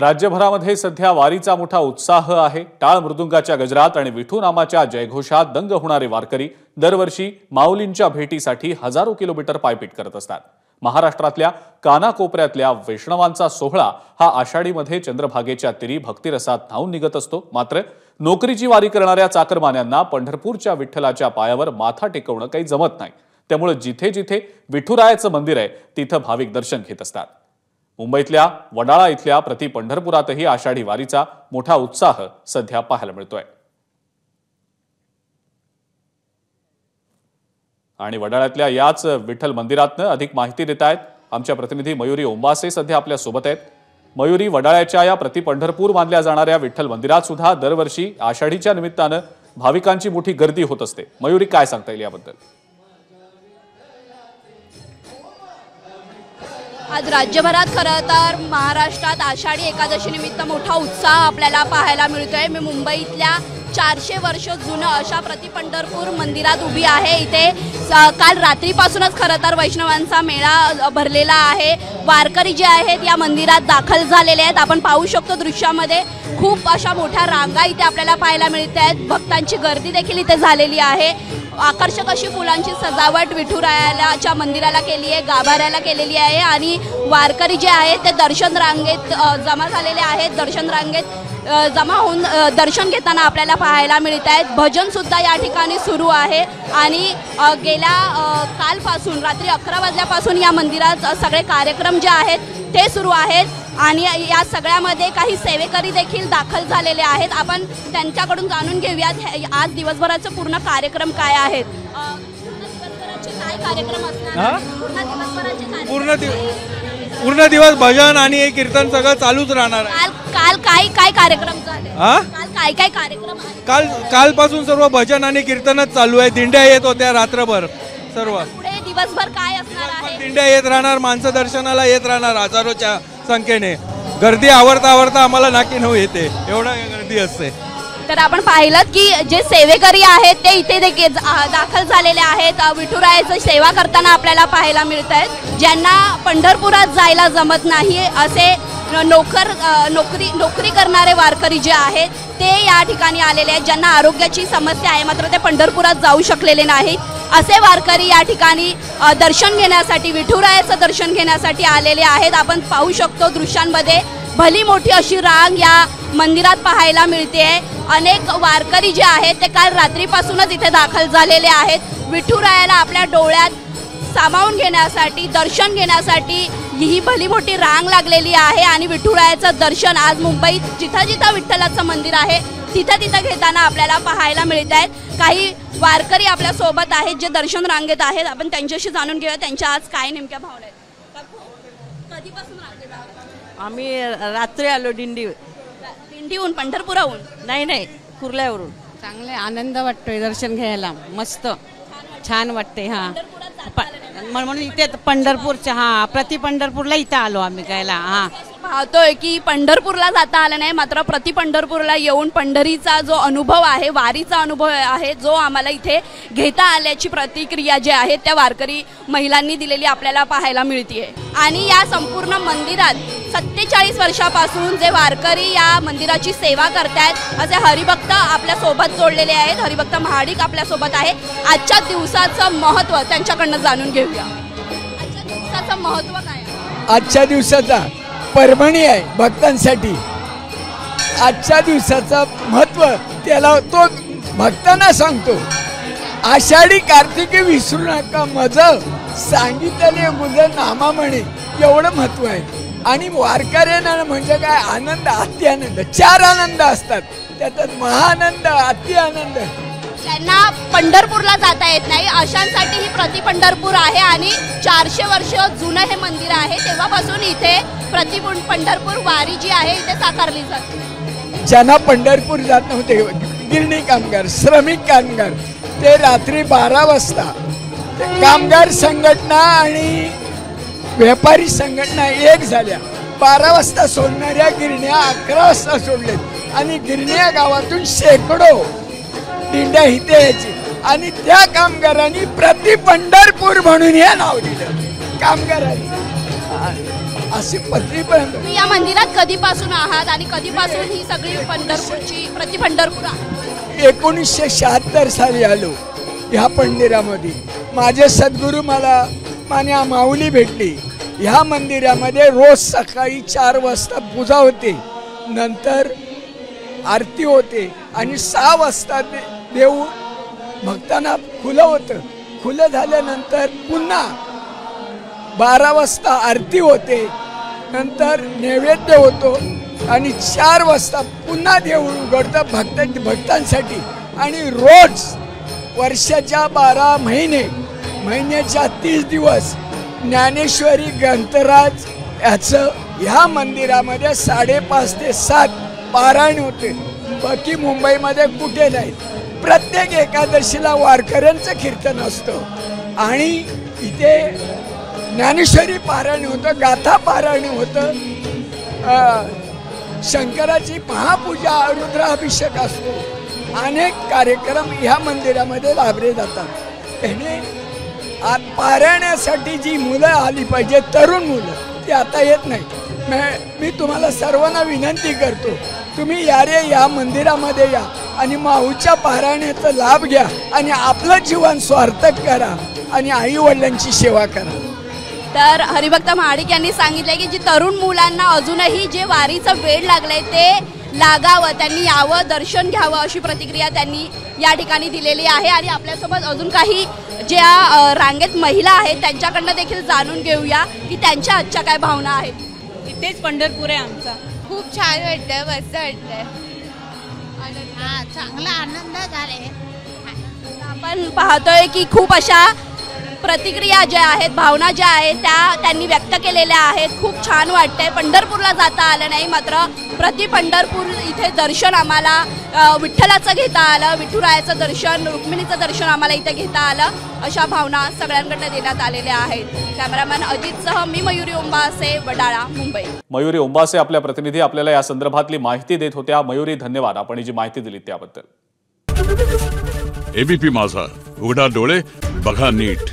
राज्यभरामध्ये सध्या वारीचा मोठा उत्साह आहे। टाळ मृदुंगाच्या गजरात आणि विठू नामाच्या जयघोषात दंग होणारे वारकरी दरवर्षी माऊलींच्या भेटीसाठी हजारो किलोमीटर पायपीट करत असतात। महाराष्ट्रातल्या कानाकोपऱ्यातल्या वैष्णवांचा सोहळा हा आषाढीमध्ये चंद्रभागेच्या तीरी भक्तिरसात न्हाऊन निघत असतो। मात्र नोकरीची वारी करणाऱ्या चाकरमान्यांना पंढरपूरच्या विठ्ठलाच्या पायावर माथा टेकवणं काही जमत नाही। त्यामुळे जिथे जिथे विठुरायाचं मंदिर आहे तिथं भाविक दर्शन घेत असतात। मुंबईतल्या वडाळा इथल्या प्रति पंढरपुरातही आषाढी वारीचा मोठा उत्साह सध्या पाहायला मिळतोय। आणि वडाळ्यातल्या याच विठ्ठल मंदिरातनं अधिक माहिती देत आहेत आमच्या प्रतिनिधी मयुरी ओंबासे सध्या आपल्या सोबत आहेत। मयुरी, वडाळ्याच्या या प्रति पंढरपूर मानल्या जाणाऱ्या विठ्ठल मंदिरात सुद्धा दरवर्षी आषाढीच्या निमित्तानं भाविकांची मोठी गर्दी होत असते। मयुरी, काय सांगता येईल याबद्दल? आज राज्यभरात खरं तर महाराष्ट्रात आषाढी एकादशी निमित्त मोठा उत्साह आपल्याला पाहायला मिळतोय। मी मुंबईतल्या 400 वर्ष जुनं अशा प्रति पंढरपूर मंदिरात उभी आहे। इथे काल रात्रीपासूनच खरं तर वैष्णवांचा मेळा भरलेला आहे। वारकरी जे आहेत या मंदिरात दाखल झालेले आहेत। आपण पाहू शकतो दृश्यामध्ये खूप अशा मोठ्या रांगा इथे आपल्याला पाहायला मिळते आहेत। भक्तांची गर्दी देखील इथे झालेली आहे। आकर्षक अशी फुलांची सजावट विठुरायाच्या मंदिराला केली आहे, गाभाऱ्याला केलेली आहे आणि वारकरी जे आहेत ते दर्शन रांगेत जमा झालेले आहेत। दर्शन रांगेत जमा होऊन दर्शन घेताना आपल्याला पाहायला मिळत आहेत। भजन सुद्धा या ठिकाणी सुरू आहे आणि गेल्या कालपासून रात्री 11 वाजल्यापासून या मंदिरात सगळे कार्यक्रम जे आहेत ते सुरू आहेत आणि या सगळ्यामध्ये काही सेवेकरी देखील दाखल झालेले आहेत। आपण त्यांच्याकडून जाणून घेऊयात आज दिवसभराचे पूर्ण कार्यक्रम काय आहेत। काय कार्यक्रम असणार? पूर्ण दिवस भजन आणि कीर्तन सगळं चालूच राहणार आहे। काल काय कार्यक्रम झाले? काल काय कार्यक्रम? कालपासून सर्व भजन आणि कीर्तनच चालू आहे। दिंड्या येत होत्या रात्रभर सर्व। पुढे दिवसभर काय असणार आहे? दिंड्या येत राहणार, माणसं दर्शनाला येत राहणार हजारोच्या संख्येने। गर्दी आवरता आम्हाला नाकी नऊ येते, एवढा गर्दी असते। तर आपण पाहिलं की जे सेवेकरी आहेत ते इथे देखील दाखल झालेले आहेत। विठुरायाची सेवा करताना आपल्याला पाहायला मिळत आहेत। ज्यांना पंढरपुरात जायला जमत नाही असे नोकरी करणारे वारकरी जे आहेत ते या ठिकाणी आलेले आहेत। ज्यांना आरोग्याची समस्या आहे मात्र ते पंढरपुरात जाऊ शकलेले नाहीत असे वारकरी या ठिकाणी दर्शन घेण्यासाठी, विठुरायाचं दर्शन घेण्यासाठी आलेले आहेत। आपण पाहू शकतो दृश्यांमध्ये भली मोठी अशी रांग या मंदिरात पाहायला मिळते। अनेक वारकरी जे आहेत ते काल रात्रीपासूनच इथे दाखल झालेले आहेत। विठुरायाला आपल्या डोळ्यात सामावून घेण्यासाठी, दर्शन घेण्यासाठी ही भली मोठी रांग लागलेली आहे आणि विठुरायाचं दर्शन आज मुंबईत जिथं जिथं विठ्ठलाचं मंदिर आहे तिथं घेताना आपल्याला पाहायला मिळत आहेत। काही वारकरी आपल्या सोबत आहेत जे दर्शन रांगेत आहेत। आपण त्यांच्याशी जाणून घेऊया त्यांच्या आज काय नेमक्या भावना आहेत। कधीपासून रांगेत आहात? आम्ही रात्री आलो दिंडीहून, पंढरपुराहून? नाही कुर्ल्यावरून। चांगले आनंद वाटतोय दर्शन घ्यायला, मस्त छान वाटते। म्हणून इथे पंढरपूरच्या प्रति पंढरपूरला इथं आलो आम्ही घ्यायला। पाहतोय की पंढरपूरला जाता आलं नाही मात्र प्रति पंढरपूरला येऊन पंढरीचा जो अनुभव आहे, वारीचा अनुभव आहे जो आम्हाला इथे घेता आल्याची प्रतिक्रिया जे आहे त्या वारकरी महिलांनी दिलेली आपल्याला पाहायला मिळते। आणि या संपूर्ण मंदिरात 47 वर्षापासून जे वारकरी या मंदिराची सेवा करतायत असे हरिभक्त आपल्या सोबत जोडलेले आहेत। हरिभक्त महाडिक आपल्या सोबत आहे। आजच्या दिवसाचं महत्त्व त्यांच्याकडनं जाणून घेऊया। आजच्या दिवसाचं महत्त्व काय आहे? आजच्या दिवसाचा पर्वणी आहे भक्तांसाठी। आजच्या दिवसाचा महत्त्व त्याला तो भक्तांना सांगतो। आषाढी कार्तिकी विसरू नका मज सांगितले गुज नामा म्हणे, एवढं महत्त्व आहे। आणि वारकऱ्यांना म्हणजे काय आनंद, अति आनंद, 4 आनंद असतात त्याच्यात महाआनंद, अति आनंद। त्यांना पंढरपूरला जाता येत नाही अशांसाठी ही प्रति पंढरपूर आहे आणि 400 वर्ष जुनं हे मंदिर आहे। तेव्हापासून इथे प्रति पंढरपूर वारी जी आहे इथे साकारली जाते। ज्यांना पंढरपूर जात नव्हते, गिरणी कामगार, श्रमिक कामगार, ते रात्री 12 वाजता कामगार संघटना आणि व्यापारी संघटना एक झाल्या। 12 वाजता सोडणाऱ्या गिरण्या 11 वाजता सोडलेत आणि गिरण्या गावातून शेकडो दिंड्या इथे यायची आणि त्या कामगारांनी प्रति पंढरपूर म्हणून हे नाव दिलं कामगारांनी। अशी पत्रीपर्यंत. तुम्ही या मंदिरात कधीपासून आहात आणि कधीपासून ही सगळी पंढरपूरची प्रति पंढरपूर आहे? 1976 साली आलो ह्या मंदिरामध्ये. माझे सद्गुरू मला मान्या माऊली भेटली. ह्या मंदिरामध्ये रोज सकाळी 4 वाजता पूजा होते, नंतर आरती होते आणि 6 वाजता देव भक्तांना खुलं होतं. खुलं झाल्यानंतर पुन्हा 12 वाजता आरती होते, नंतर नैवेद्य होतो आणि 4 वाजता पुन्हा देव उघडतं भक्तांसाठी. आणि रोज वर्षाच्या 12 महिन्याच्या 30 दिवस ज्ञानेश्वरी ग्रंथराज याचं ह्या मंदिरामध्ये 5:30 ते 7 पारायण होते. बाकी मुंबईमध्ये कुठे नाही. प्रत्येक एकादशीला वारकऱ्यांचं कीर्तन असतं आणि इथे ज्ञानेश्वरी पारायण होतं, गाथा पारायण होतं, शंकराची महापूजा, रुद्राभिषेक असतो. अनेक कार्यक्रम ह्या मंदिरामध्ये लाभले जातात. त्याने पारायणासाठी जी मुलं आली पाहिजे, तरुण मुलं, ती आता येत नाही. मी तुम्हाला सर्वांना विनंती करतो, तुम्ही या मंदिरामध्ये या आणि माऊच्या पारायणाचा लाभ घ्या आणि आपलं जीवन सार्थक करा आणि आई वडिलांची सेवा करा. तर हरिभक्त महाडिक यांनी सांगितले की जी तरुण मुलांना अजूनही जे वारीचं वेळ लागलंय ते लागावं, त्यांनी यावं, दर्शन घ्यावं, अशी प्रतिक्रिया त्यांनी या ठिकाणी दिलेली आहे. आणि आपल्यासोबत अजून काही ज्या रांगेत महिला आहेत त्यांच्याकडनं देखील जाणून घेऊया की त्यांच्या आजच्या काय भावना आहेत. इथेच पंढरपूर आहे आमचा. खूप छान वाटतंय, मस्त वाटतंय. हा, चांगला आनंद झाले. आपण पाहतोय की खूप अशा प्रतिक्रिया ज्या आहेत, भावना ज्या आहेत त्या त्यांनी व्यक्त केलेल्या आहेत. खूप छान वाटतंय. पंढरपूरला जाता आलं नाही, मात्र प्रति पंढरपूर इथे दर्शन आम्हाला विठ्ठलाचं घेता आलं, विठुरायाचं दर्शन, रुक्मिणीचं दर्शन आम्हाला इथे घेता आलं, अशा भावना सगळ्यांकडनं देण्यात आलेल्या आहेत. कॅमेरामॅन अजितसह मी मयुरी ओंबासे, वडाळा, मुंबई. मयुरी ओंबासे आपल्या प्रतिनिधी आपल्याला या संदर्भातली माहिती देत होत्या. मयुरी, धन्यवाद आपण ही जी माहिती दिली त्याबद्दल. एबीपी माझा, उघडा डोळे बघा नीट.